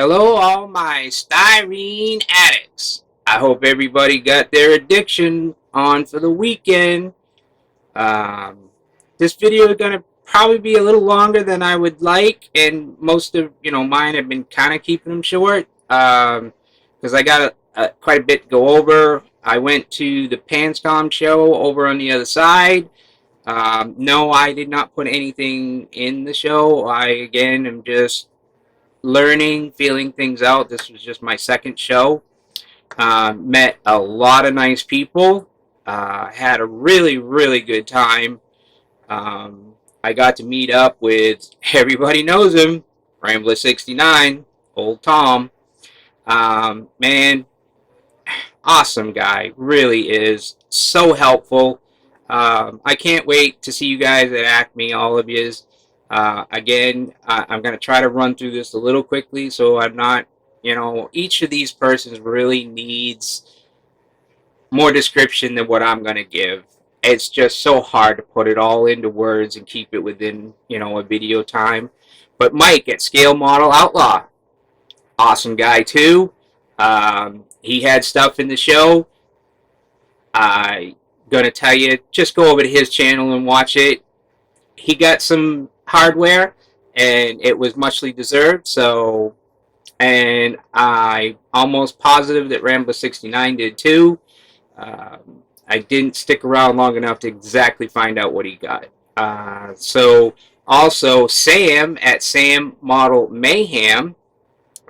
Hello, all my styrene addicts. I hope everybody got their addiction on for the weekend. Um, this video is going to probably be a little longer than I would like, and most of mine have been kind of keeping them short because I got quite a bit to go over. I went to the Panscom show over on the other side. No, I did not put anything in the show. I again am just learning, feeling things out. This was just my second show. Met a lot of nice people. Had a really, really good time. I got to meet up with, everybody knows him, Rambler 69, old Tom. Man, awesome guy. Really is. So helpful. I can't wait to see you guys at Acme, all of yous. Again, I'm going to try to run through this a little quickly so I'm not, each of these persons really needs more description than what I'm going to give. It's just so hard to put it all into words and keep it within, a video time. But Mike at Scale Model Outlaw, awesome guy too. He had stuff in the show. I'm going to tell you, just go over to his channel and watch it. He got some hardware, and it was muchly deserved. So, and I almost positive that Rambler 69 did too. I didn't stick around long enough to exactly find out what he got. So also Sam at Sam Model Mayhem,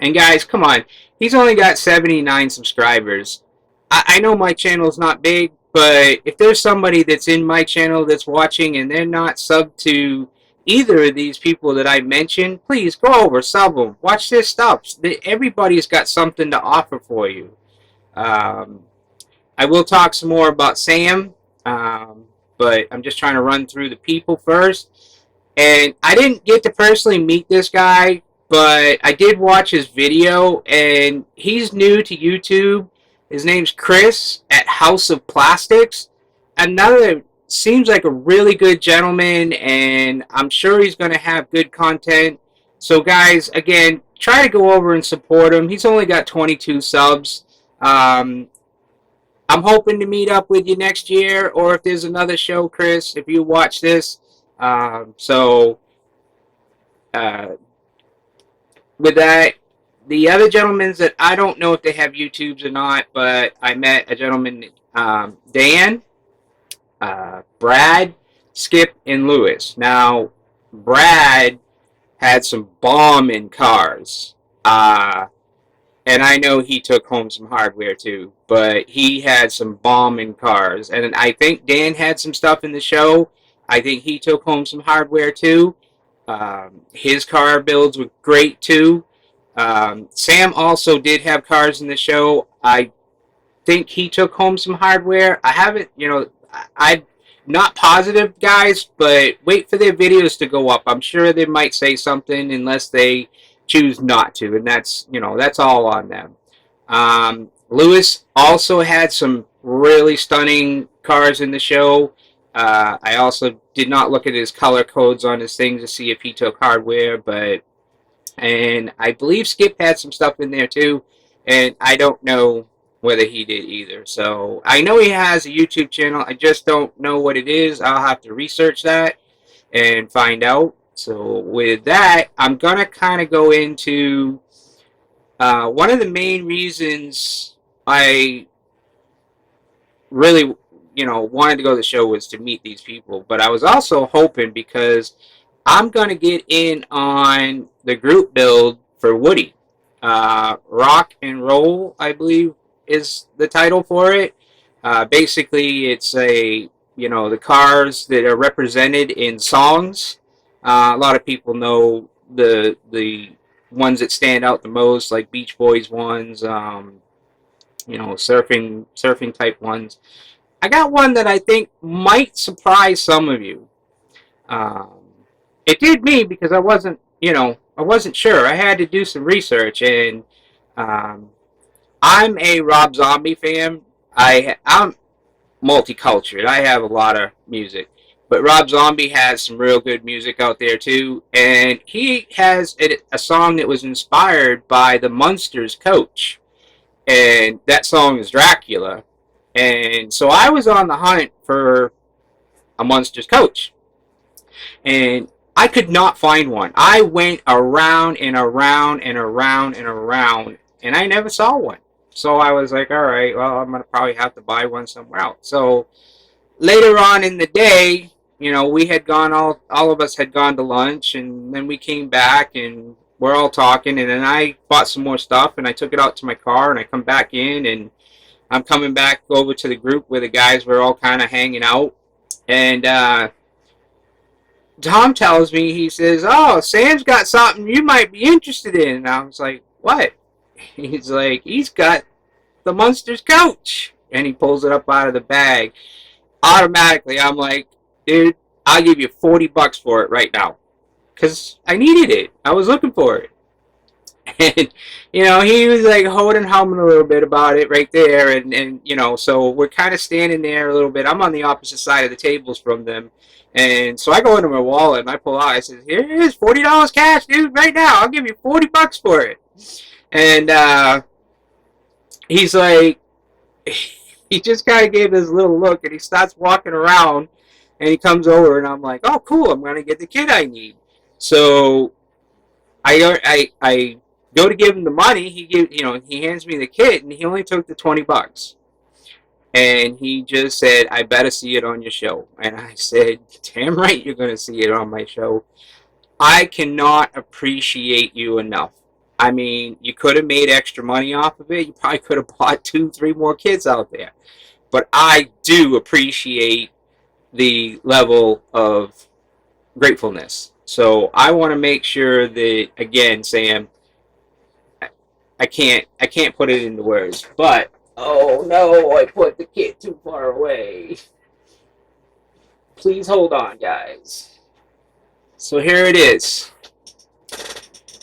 and guys, come on, he's only got 79 subscribers. I know my channel is not big, but if there's somebody that's in my channel that's watching and they're not subbed to either of these people that I mentioned, please go over, sub them, watch their stuff. Everybody's got something to offer for you. I will talk some more about Sam, but I'm just trying to run through the people first. And I didn't get to personally meet this guy, but I did watch his video, and he's new to YouTube. His name's Chris at House of Plastics. Another seems like a really good gentleman, and I'm sure he's going to have good content. So guys, again, try to go over and support him. He's only got 22 subs. I'm hoping to meet up with you next year, or if there's another show, Chris, if you watch this. With that, the other gentlemen that I don't know if they have YouTubes or not, but I met a gentleman, Dan, Brad, Skip, and Lewis. Now, Brad had some bombing cars. And I know he took home some hardware too, but he had some bombing cars. And I think Dan had some stuff in the show. I think he took home some hardware too. His car builds were great too. Sam also did have cars in the show. I think he took home some hardware. I haven't, I'm not positive, guys, but wait for their videos to go up. I'm sure they might say something unless they choose not to, and that's, that's all on them. Lewis also had some really stunning cars in the show. I also did not look at his color codes on his thing to see if he took hardware, and I believe Skip had some stuff in there too, and I don't know whether he did either. So I know he has a YouTube channel. I just don't know what it is. I'll have to research that and find out. So with that, I'm going to kind of go into one of the main reasons I really, wanted to go to the show was to meet these people. But I was also hoping, because I'm going to get in on the group build for Woody. Rock and Roll, I believe, is the title for it. Basically, it's the cars that are represented in songs. A lot of people know the ones that stand out the most, like Beach Boys ones, surfing type ones. I got one that I think might surprise some of you. It did me because I wasn't sure. I had to do some research, and I'm a Rob Zombie fan. I'm multicultural. I have a lot of music. But Rob Zombie has some real good music out there too, and he has a song that was inspired by the Munsters coach, and that song is Dracula. And so I was on the hunt for a Munsters coach, and I could not find one. I went around and around and around and around, and I never saw one. So I was like, all right, well, I'm going to probably have to buy one somewhere else. So later on in the day, you know, we had gone, all of us had gone to lunch, and then we came back, and we're all talking, and then I bought some more stuff, and I took it out to my car, and I come back in, and I'm coming back over to the group where the guys were all kind of hanging out, and Tom tells me, he says, oh, Sam's got something you might be interested in. And I was like, what? He's like, he's got the Munsters coach. And he pulls it up out of the bag. Automatically, I'm like, dude, I'll give you $40 for it right now. Because I needed it. I was looking for it. And, you know, he was like humming a little bit about it right there. And you know, so we're kind of standing there a little bit. I'm on the opposite side of the tables from them. And so I go into my wallet and I pull out. I says, here it is, $40 cash, dude, right now. I'll give you $40 for it. And he's like, he just kind of gave this little look, and he starts walking around, and he comes over, and I'm like, oh, cool, I'm going to get the kit I need. So I go to give him the money. He hands me the kit, and he only took the $20. And he just said, I better see it on your show. And I said, damn right you're going to see it on my show. I cannot appreciate you enough. I mean, you could have made extra money off of it. You probably could have bought 2-3 more kids out there. But I do appreciate the level of gratefulness. So I want to make sure that, again, Sam, I can't put it into words, but oh no, I put the kit too far away. Please hold on, guys. So here it is.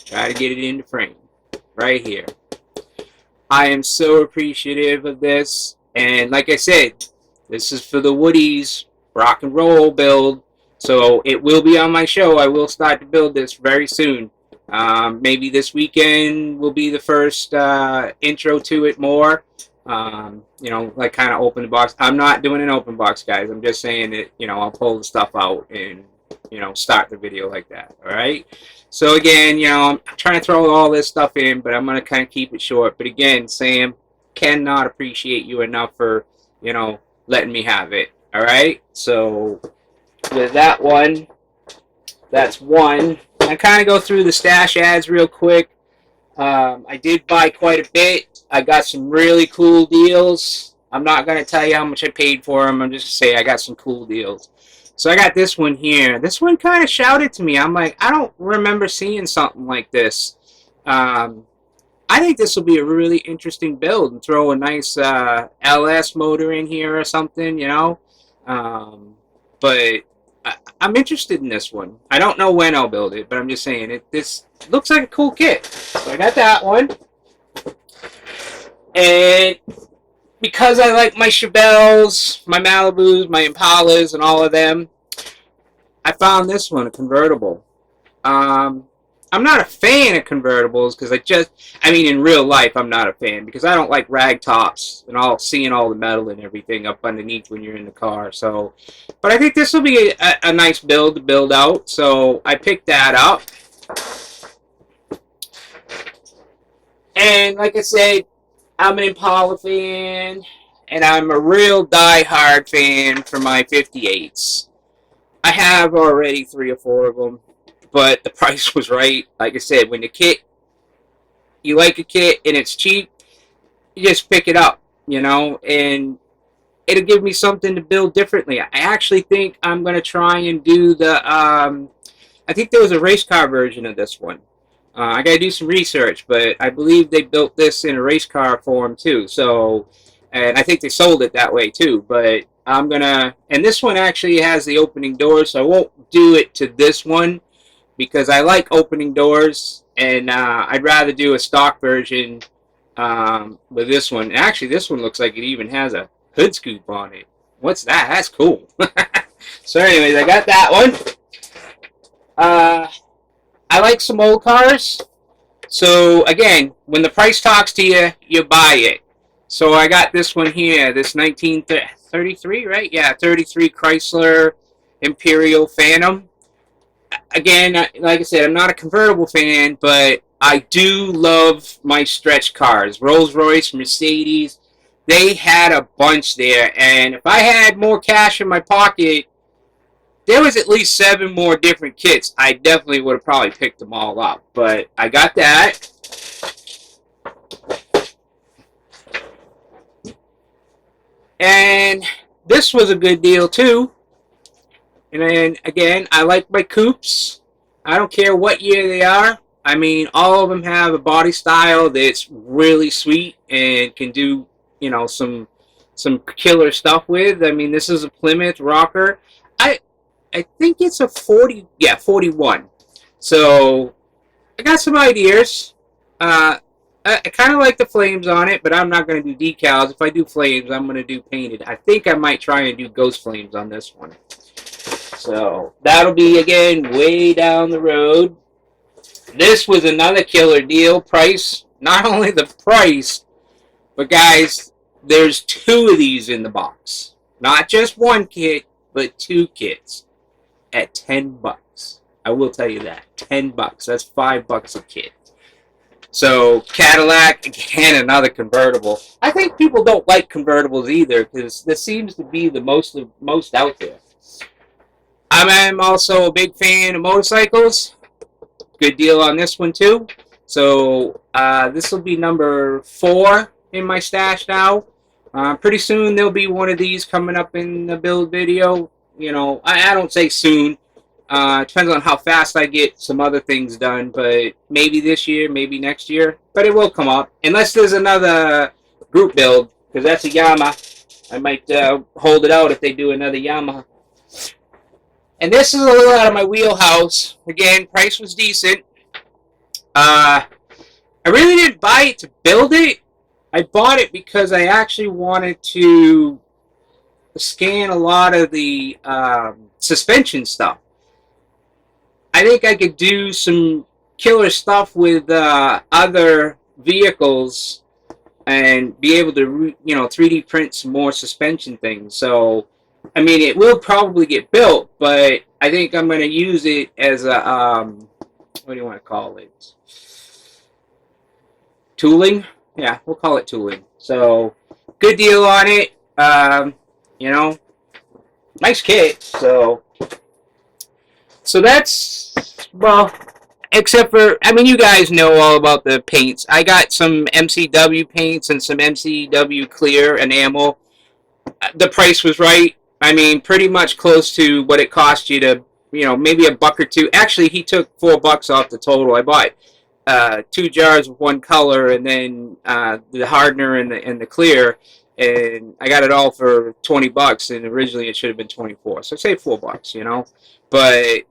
Try to get it in the frame. Right here. I am so appreciative of this. And like I said, this is for the Woody's rock and roll build. So it will be on my show. I will start to build this very soon. Maybe this weekend will be the first intro to it more. You know, like kind of open the box. I'm not doing an open box, guys. I'm just saying that, you know, I'll pull the stuff out and, you know, start the video like that. All right. So again, you know, I'm trying to throw all this stuff in, but I'm going to kind of keep it short. But again, Sam, cannot appreciate you enough for, you know, letting me have it. All right. So with that one, that's one. I kind of go through the stash ads real quick. I did buy quite a bit. I got some really cool deals. I'm not going to tell you how much I paid for them. I'm just going to say I got some cool deals. So I got this one here. This one kind of shouted to me. I'm like, I don't remember seeing something like this. I think this will be a really interesting build, and throw a nice LS motor in here or something, you know. But I'm interested in this one. I don't know when I'll build it, but I'm just saying this looks like a cool kit. So I got that one. And because I like my Chevelles, my Malibus, my Impalas, and all of them, I found this one, a convertible. I'm not a fan of convertibles because I mean, in real life, I'm not a fan because I don't like rag tops and seeing all the metal and everything up underneath when you're in the car. So, but I think this will be a nice build to build out. So I picked that up. And like I said, I'm an Impala fan, and I'm a real die-hard fan for my 58s. I have already 3 or 4 of them, but the price was right. Like I said, when you like a kit and it's cheap, you just pick it up, you know, and it'll give me something to build differently. I actually think I'm going to try and do the, I think there was a race car version of this one. I got to do some research, but I believe they built this in a race car form too. So, and I think they sold it that way too. But I'm gonna, and this one actually has the opening doors, so I won't do it to this one because I like opening doors, and I'd rather do a stock version with this one. Actually, this one looks like it even has a hood scoop on it. What's that? That's cool. So anyways, I got that one. I like some old cars. So again, when the price talks to you, you buy it. So I got this one here, this 1933, right? Yeah, 33 Chrysler Imperial Phantom. Again, like I said, I'm not a convertible fan, but I do love my stretch cars. Rolls-Royce, Mercedes, they had a bunch there. And if I had more cash in my pocket, there was at least 7 more different kits. I definitely would have probably picked them all up. But I got that. And this was a good deal too. And then again, I like my coupes. I don't care what year they are. I mean, all of them have a body style that's really sweet and can do, you know, some killer stuff with. I mean, this is a Plymouth Rocker. I I think it's a 40, yeah, 41. So I got some ideas. I kind of like the flames on it, but I'm not going to do decals. If I do flames, I'm going to do painted. I think I might try and do ghost flames on this one. So that'll be, again, way down the road. This was another killer deal. Price, not only the price, but guys, there's 2 of these in the box. Not just 1 kit, but 2 kits at $10. I will tell you that. $10. That's $5 a kit. So Cadillac, again, another convertible. I think people don't like convertibles either because this seems to be the most out there. I'm also a big fan of motorcycles. Good deal on this one too. So this will be number 4 in my stash now. Pretty soon there'll be one of these coming up in the build video. You know, I don't say soon. Depends on how fast I get some other things done, but maybe this year, maybe next year. But it will come up. Unless there's another group build, because that's a Yamaha. I might hold it out if they do another Yamaha. And this is a little out of my wheelhouse. Again, price was decent. I really didn't buy it to build it. I bought it because I actually wanted to scan a lot of the suspension stuff. I think I could do some killer stuff with other vehicles and be able to, 3D print some more suspension things. So, I mean, it will probably get built, but I think I'm going to use it as a, what do you want to call it? Tooling? Yeah, we'll call it tooling. So, good deal on it. Nice kit. So that's, well, except for, I mean, you guys know all about the paints. I got some MCW paints and some MCW clear enamel. The price was right. I mean, pretty much close to what it cost you to, maybe $1 or $2. Actually, he took $4 off the total. I bought 2 jars of one color and then the hardener and the clear. And I got it all for $20, and originally it should have been 24. So say $4, But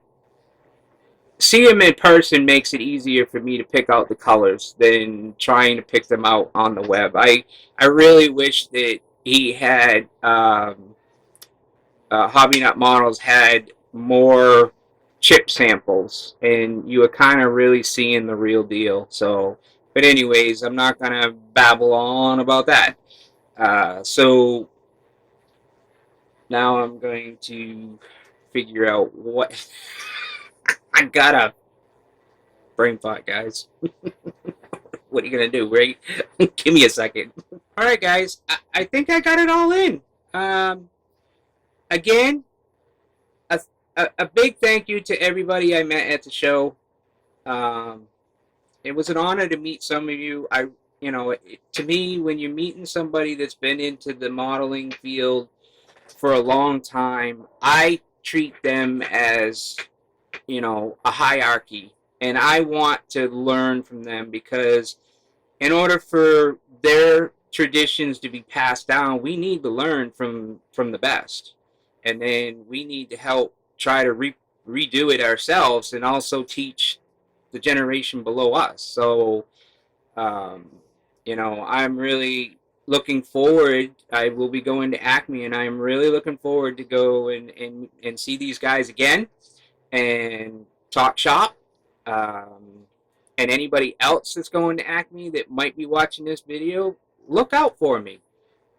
see him in person makes it easier for me to pick out the colors than trying to pick them out on the web. I really wish that he had Hobby Nut Models had more chip samples, and you were kind of really seeing the real deal. So, but anyways, I'm not gonna babble on about that. So now I'm going to figure out what. I got a brain fart, guys. What are you going to do, right? Give me a second. All right, guys. I think I got it all in. Again, a big thank you to everybody I met at the show. It was an honor to meet some of you. To me, when you're meeting somebody that's been into the modeling field for a long time, I treat them as a hierarchy, and I want to learn from them because in order for their traditions to be passed down, we need to learn from the best, and then we need to help try to redo it ourselves and also teach the generation below us. So I'm really looking forward. I will be going to Acme, and I am really looking forward to go and see these guys again and talk shop. Um, and anybody else that's going to Acme that might be watching this video, look out for me.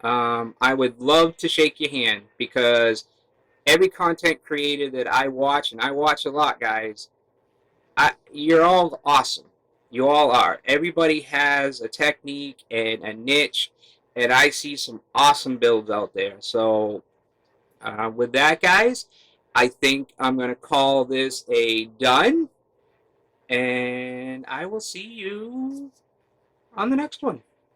I would love to shake your hand because every content creator that I watch, and I watch a lot, guys, you're all awesome. You all are. Everybody has a technique and a niche, and I see some awesome builds out there. So, with that, guys, I think I'm going to call this a done, and I will see you on the next one.